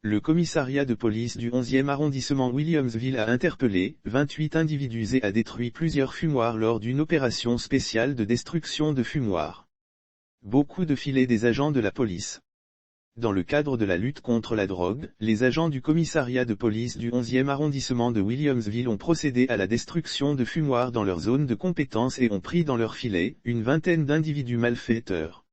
Le commissariat de police du 11e arrondissement Williamsville a interpellé 28 individus et a détruit plusieurs fumoirs lors d'une opération spéciale de destruction de fumoirs. Beaucoup de filets des agents de la police. Dans le cadre de la lutte contre la drogue, les agents du commissariat de police du 11e arrondissement de Williamsville ont procédé à la destruction de fumoirs dans leur zone de compétence et ont pris dans leur filet une vingtaine d'individus malfaiteurs.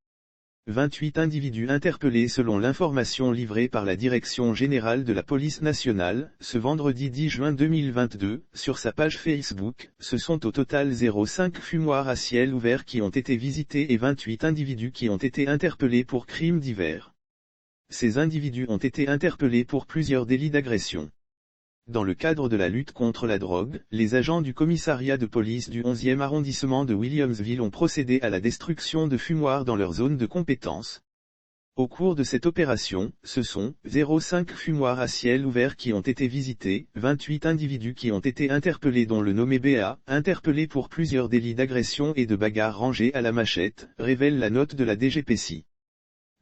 28 individus interpellés selon l'information livrée par la Direction générale de la police nationale, ce vendredi 10 juin 2022, sur sa page Facebook. Ce sont au total 0,5 fumoirs à ciel ouvert qui ont été visités et 28 individus qui ont été interpellés pour crimes divers. Ces individus ont été interpellés pour plusieurs délits d'agression. Dans le cadre de la lutte contre la drogue, les agents du commissariat de police du 11e arrondissement de Williamsville ont procédé à la destruction de fumoirs dans leur zone de compétence. Au cours de cette opération, ce sont 0,5 fumoirs à ciel ouvert qui ont été visités, 28 individus qui ont été interpellés dont le nommé BA, interpellé pour plusieurs délits d'agression et de bagarre rangés à la machette, révèle la note de la DGPC.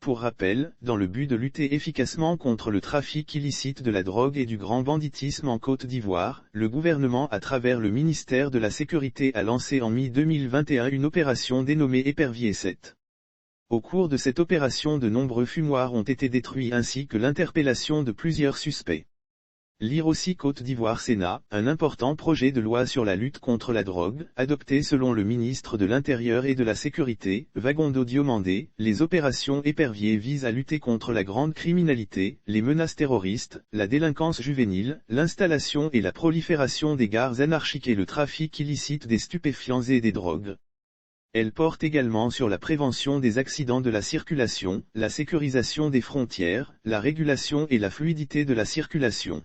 Pour rappel, dans le but de lutter efficacement contre le trafic illicite de la drogue et du grand banditisme en Côte d'Ivoire, le gouvernement à travers le ministère de la Sécurité a lancé en mi-2021 une opération dénommée Épervier 7. Au cours de cette opération de nombreux fumoirs ont été détruits ainsi que l'interpellation de plusieurs suspects. Lire aussi Côte d'Ivoire Sénat, un important projet de loi sur la lutte contre la drogue, adopté selon le ministre de l'Intérieur et de la Sécurité, Vagondo Diomandé. Les opérations Épervier visent à lutter contre la grande criminalité, les menaces terroristes, la délinquance juvénile, l'installation et la prolifération des gares anarchiques et le trafic illicite des stupéfiants et des drogues. Elle porte également sur la prévention des accidents de la circulation, la sécurisation des frontières, la régulation et la fluidité de la circulation.